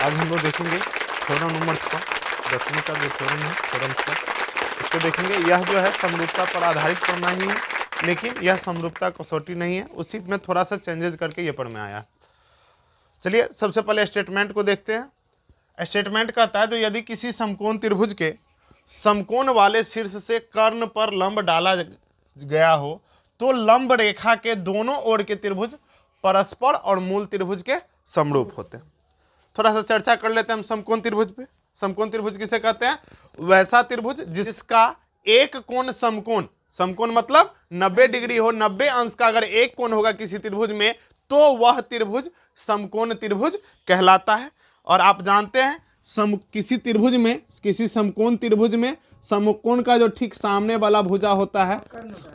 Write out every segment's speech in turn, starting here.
आज हम लोग देखेंगे थ्योरम नंबर 6, 10वीं का जो थ्योरम है, थ्योरम 6, इसको देखेंगे। यह जो है समरूपता पर आधारित प्रणाली है, लेकिन यह समरूपता कसौटी नहीं है, उसी में थोड़ा सा चेंजेस करके ये पढ़ में आया। चलिए सबसे पहले स्टेटमेंट को देखते हैं। स्टेटमेंट कहता है तो यदि किसी समकोण त्रिभुज के समकोण वाले शीर्ष से कर्ण पर लंब डाला गया हो तो लंब रेखा के दोनों ओर के त्रिभुज परस्पर और मूल त्रिभुज के समरूप होते हैं। थोड़ा सा चर्चा कर लेते हैं हम समकोण त्रिभुज पे। समकोण त्रिभुज किसे कहते हैं? वैसा त्रिभुज जिसका एक कोण समकोण, समकोण मतलब 90 डिग्री हो, 90 अंश का अगर एक कोण होगा किसी त्रिभुज में तो वह त्रिभुज समकोण त्रिभुज कहलाता है। और आप जानते हैं किसी त्रिभुज में, किसी समकोण त्रिभुज में समकोण का जो ठीक सामने वाला भुजा होता है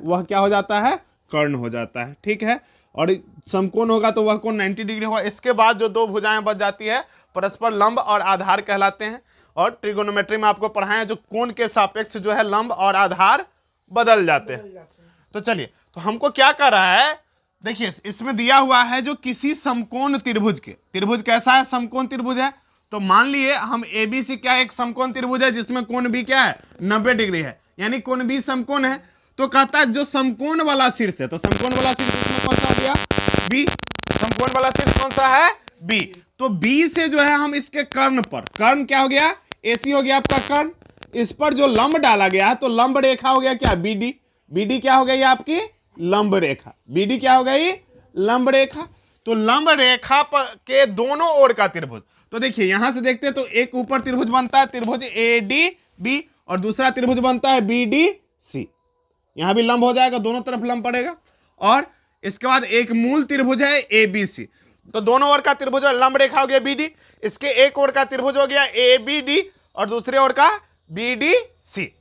वह क्या हो जाता है? कर्ण हो जाता है। ठीक है, और समकोण होगा तो वह कोण 90 डिग्री होगा। इसके बाद जो दो भुजाएं बच जाती है परस्पर लंब और आधार कहलाते हैं। और ट्रिगोनोमेट्री में आपको पढ़ाया है जो कोण के सापेक्ष जो है लंब और आधार बदल जाते हैं। तो चलिए, तो हमको क्या कर रहा है, देखिए इसमें दिया हुआ है जो किसी समकोण त्रिभुज के, त्रिभुज कैसा है? समकोण त्रिभुज है। तो मान लिए हम एबीसी क्या है? एक समकोण त्रिभुज है जिसमें कोण भी क्या है? 90 डिग्री है, यानी कोण भी समकोण है। तो कहता है जो समकोण वाला शीर्ष है, तो समकोण वाला शीर्ष इसमें कौन सा हो गया? बी। समकोण वाला शीर्ष कौन सा है? बी। तो बी से जो है हम इसके कर्ण पर, कर्ण क्या हो गया? एसी हो गया आपका कर्ण, इस पर जो लंब डाला गया है तो लंब रेखा हो गया क्या? बीडी। बीडी क्या हो गई आपकी? लंब रेखा। बीडी क्या हो गई? लंब रेखा। तो लंब रेखा पर के दोनों ओर का त्रिभुज, तो देखिए यहां से देखते हैं तो एक ऊपर त्रिभुज बनता है त्रिभुज एडीबी और दूसरा त्रिभुज बनता है बीडीसी। यहां भी लंब हो जाएगा, दोनों तरफ लंब पड़ेगा। और इसके बाद एक मूल त्रिभुज है एबीसी, तो दोनों ओर का त्रिभुज लंब रेखा हो गया बीडी, इसके एक ओर का त्रिभुज हो गया एबीडी और दूसरे ओर का बीडीसी।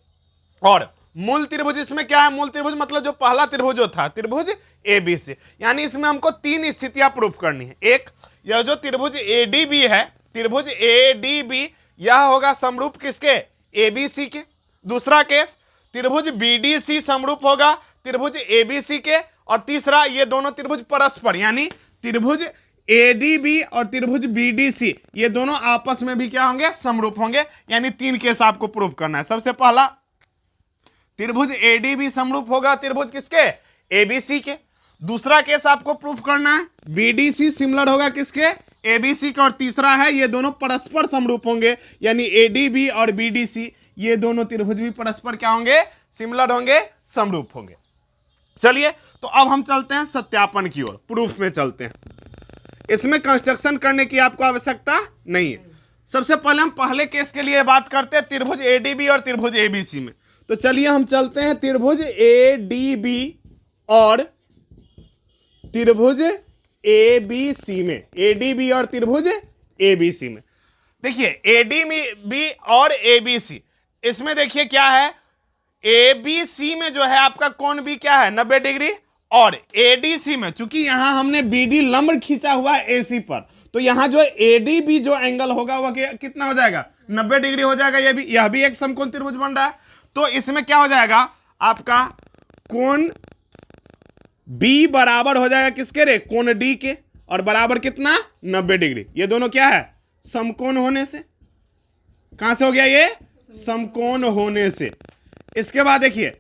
और मूल त्रिभुज इसमें क्या है? मूल त्रिभुज मतलब जो पहला त्रिभुज जो था त्रिभुज एबीसी, यानी इसमें हमको तीन स्थितियां प्रूफ करनी है। एक, यह जो त्रिभुज एडीबी है, त्रिभुज एडीबी यह होगा समरूप किसके? एबीसी के। दूसरा केस, त्रिभुज बीडीसी समरूप होगा त्रिभुज एबीसी के। और तीसरा, ये दोनों त्रिभुज परस्पर, यानी त्रिभुज एडीबी और त्रिभुज बीडीसी ये दोनों आपस में भी क्या होंगे? समरूप होंगे। यानी तीन केस आपको प्रूफ करना है। सबसे पहला, त्रिभुज एडीबी समरूप होगा त्रिभुज किसके? एबीसी के। दूसरा केस आपको प्रूफ करना है बीडीसी सिमिलर होगा किसके? एबीसी का। और तीसरा है ये दोनों परस्पर समरूप होंगे, यानी एडीबी और बीडीसी ये दोनों त्रिभुज भी परस्पर क्या होंगे? सिमिलर होंगे, समरूप होंगे। चलिए, तो अब हम चलते हैं सत्यापन की ओर, प्रूफ में चलते हैं। इसमें कंस्ट्रक्शन करने की आपको आवश्यकता नहीं है। सबसे पहले हम पहले केस के लिए बात करते हैं त्रिभुज एडीबी और त्रिभुज एबीसी में। तो चलिए हम चलते हैं त्रिभुज एडीबी और त्रिभुज एबीसी में, एडीबी और त्रिभुज एबीसी में। देखिए एडीबी और एबीसी, इसमें देखिए क्या है? एबीसी में जो है आपका कोण भी क्या है? 90 डिग्री। और एडीसी में चूंकि यहां हमने बीडी लंब खींचा हुआ है एसी पर, तो यहां जो एडीबी जो एंगल होगा वह कितना हो जाएगा? 90 डिग्री हो जाएगा। यह भी एक समकोण त्रिभुज बन रहा है। तो इसमें क्या हो जाएगा आपका? कोण बी बराबर हो जाएगा किसके रे? कोण डी के। और बराबर कितना? 90 डिग्री। ये दोनों क्या है? समकोण होने से। कहां से हो गया ये? समकोण होने से। इसके बाद देखिए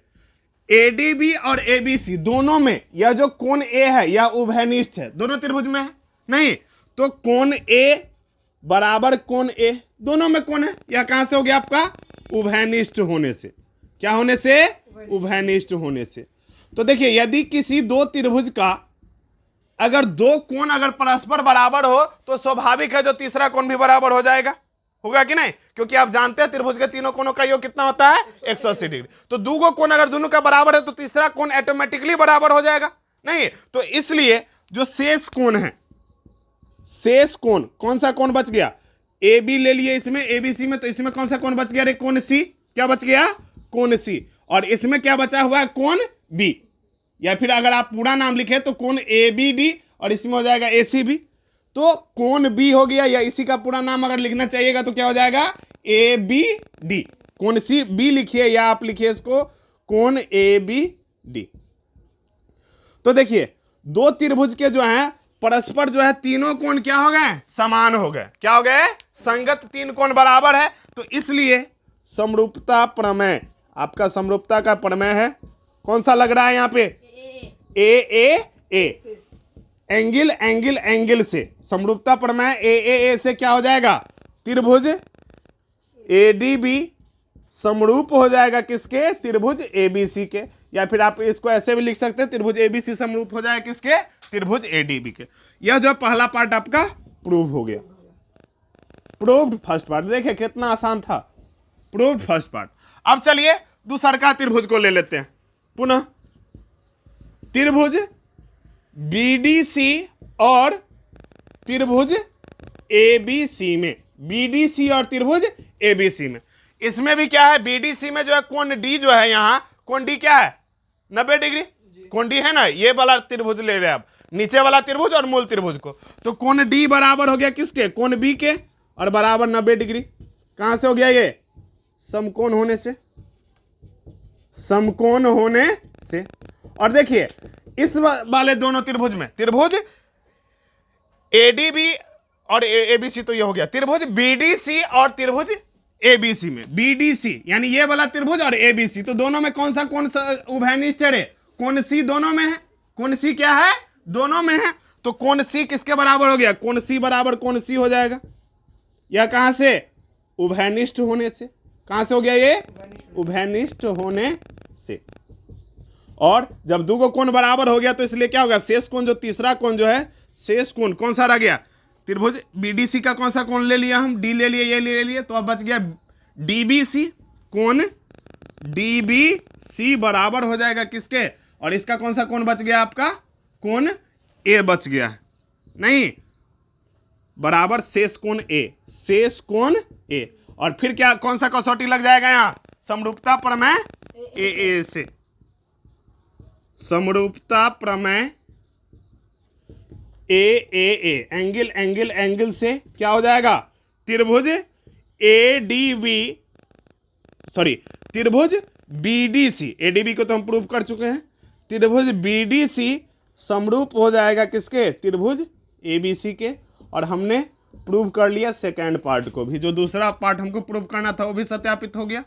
एडीबी और एबीसी दोनों में यह जो कोण ए है यह उभयनिष्ठ है, दोनों त्रिभुज में है नहीं। तो कोण ए बराबर कोण ए, दोनों में कोण है, यह कहां से हो गया आपका? उभयनिष्ठ होने से। क्या होने से? उभयनिष्ठ होने से। तो देखिए यदि किसी दो त्रिभुज का अगर दो कोण अगर परस्पर बराबर हो तो स्वाभाविक है जो तीसरा कोण भी बराबर हो जाएगा, होगा कि नहीं? क्योंकि आप जानते हैं त्रिभुज के तीनों कोणों का योग कितना होता है? 180 डिग्री। तो दो कोण अगर दोनों का बराबर है तो तीसरा कोण ऑटोमेटिकली बराबर हो जाएगा नहीं। तो इसलिए जो शेष कोण है, शेष कोण कौन सा कोण बच गया? ए बी ले लिए इसमें एबीसी में, तो इसमें कौन सा कोण बच गया रे? कोण सी। क्या बच गया? कोण सी। और इसमें क्या बचा हुआ है? कोण बी। या फिर अगर आप पूरा नाम लिखे तो कोण ए बी डी और इसमें हो जाएगा ए सी बी। तो कोण बी हो गया, या इसी का पूरा नाम अगर लिखना चाहिएगा तो क्या हो जाएगा? A B D. कोण सी बी लिखिए या आप लिखिए इसको कोण ए बी डी। तो देखिए दो त्रिभुज के जो हैं परस्पर जो है तीनों कोण क्या हो गए, समान हो गए। क्या हो गए, संगत तीन कोण बराबर है। तो इसलिए समरूपता प्रमेय, आपका समरूपता का प्रमेय है, कौन सा लग रहा है यहाँ पे, ए एंगल एंगल एंगल से, समरूपता प्रमेय ए से क्या हो जाएगा, त्रिभुज एडीबी समरूप हो जाएगा किसके, त्रिभुज एबीसी के। या फिर आप इसको ऐसे भी लिख सकते हैं, त्रिभुज एबीसी समरूप हो जाएगा किसके, त्रिभुज एडीबी के। यह जो पहला पार्ट आपका प्रूव हो गया, प्रूव्ड फर्स्ट पार्ट। देखिए कितना आसान था, प्रूव्ड फर्स्ट पार्ट। अब चलिए दूसरा का त्रिभुज को ले लेते हैं पुनः। त्रिभुज बीडीसी और त्रिभुज एबीसी में, बीडीसी और त्रिभुज एबीसी में, इसमें भी क्या है, बीडीसी में जो है कोण डी जो है, यहाँ कोण डी क्या है 90 डिग्री, कोण डी है ना, ये वाला त्रिभुज ले रहे हैं आप, नीचे वाला त्रिभुज और मूल त्रिभुज को। तो कोण डी बराबर हो गया किसके, कोण बी के, और बराबर 90 डिग्री। कहां से हो गया ये, समकोण होने से, समकोण होने से। और देखिए इस वाले दोनों त्रिभुज में, त्रिभुज एडीबी और एबीसी, तो ये हो गया त्रिभुज बीडीसी और त्रिभुज एबीसी में, बीडीसी यानी ये वाला त्रिभुज और एबीसी, तो दोनों में कौन सा उभयनिष्ठ है, कोण सी दोनों में है, कोण सी क्या है, दोनों में है। तो कोण सी किसके बराबर हो गया, कोण सी बराबर कोण सी हो जाएगा। यह कहां से, उभयनिष्ठ होने से। कहां से हो गया ये, उभयनिष्ठ होने से। और जब दो कोण बराबर हो गया तो इसलिए क्या होगा, शेष कोण, जो तीसरा कोण जो है, शेष कोण कौन सा रह गया, त्रिभुज बीडीसी का कौन सा कोण ले लिया हम, डी ले लिए, ये ले लिए, तो अब बच गया डीबीसी, कोण डीबीसी बराबर हो जाएगा किसके, और इसका कौन सा कोण बच गया आपका, कोण ए बच गया, नहीं बराबर शेष कोण ए, शेष कोण ए। और फिर क्या, कौन सा कसौटी लग जाएगा यहाँ, समरूपता प्रमेय ए से, समरूपता प्रमेय ए एंगल एंगल एंगल से क्या हो जाएगा, त्रिभुज एडीबी, सॉरी त्रिभुज बीडीसी, एडीबी को तो हम प्रूव कर चुके हैं, त्रिभुज बीडीसी समरूप हो जाएगा किसके, त्रिभुज एबीसी के। और हमने प्रूव कर लिया सेकेंड पार्ट को भी, जो दूसरा पार्ट हमको प्रूव करना था वो भी सत्यापित हो गया।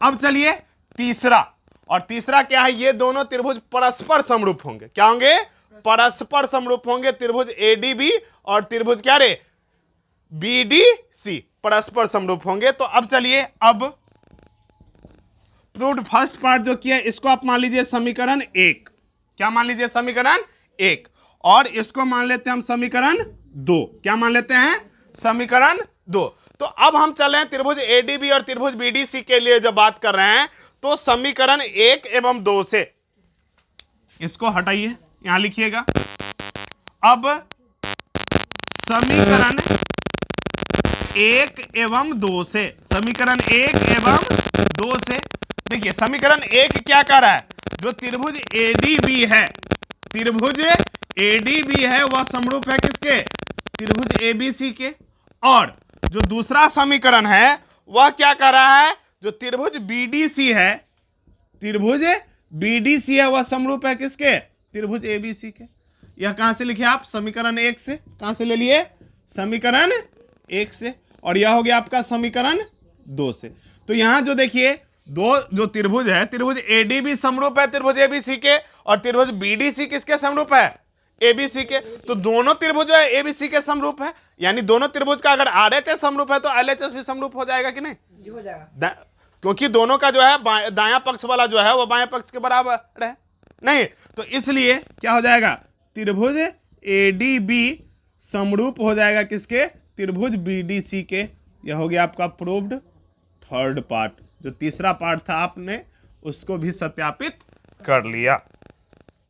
अब चलिए तीसरा, और तीसरा क्या है, ये दोनों त्रिभुज परस्पर समरूप होंगे, क्या होंगे, परस्पर समरूप होंगे, त्रिभुज एडीबी और त्रिभुज क्या रे, बीडीसी परस्पर समरूप होंगे। तो अब चलिए, अब प्रूव्ड फर्स्ट पार्ट जो किया, इसको आप मान लीजिए समीकरण 1, क्या मान लीजिए, समीकरण 1, और इसको मान लेते हैं हम समीकरण 2, क्या मान लेते हैं, समीकरण 2। तो अब हम चले हैं त्रिभुज एडीबी और त्रिभुज बीडीसी के लिए जब बात कर रहे हैं, तो समीकरण 1 एवं 2 से, इसको हटाइए, यहां लिखिएगा। अब समीकरण 1 एवं 2 से, समीकरण 1 एवं 2 से, देखिए समीकरण 1 क्या कर रहा है, जो त्रिभुज एडीबी है, त्रिभुज एडीबी है वह समरूप है किसके, त्रिभुज एबीसी के। और जो दूसरा समीकरण है वह क्या कर रहा है, जो त्रिभुज बीडीसी है, त्रिभुज बीडीसी है वह समरूप है किसके, त्रिभुज एबीसी के। यह कहां से लिखे आप, समीकरण 1 से, कहां से ले लिए, समीकरण 1 से, और यह हो गया आपका समीकरण 2 से। तो यहां जो देखिए दो जो त्रिभुज है, त्रिभुज एडीबी समरूप है त्रिभुज एबीसी के, और त्रिभुज बीडीसी किसके समरूप है, एबीसी के। तो दोनों त्रिभुज है एबीसी के समरूप है, यानी दोनों त्रिभुज का अगर आरएचएस समरूप है तो एलएचएस भी समरूप हो जाएगा कि नहीं, हो जाएगा, क्योंकि दोनों का जो है दायां पक्ष वाला जो है वो बाएं पक्ष के बराबर है, नहीं, तो इसलिए क्या हो जाएगा, त्रिभुज एडीबी समरूप हो जाएगा किसके, त्रिभुज बीडीसी के। यह हो गया आपका प्रूव्ड थर्ड पार्ट। जो तीसरा पार्ट था आपने उसको भी सत्यापित कर लिया।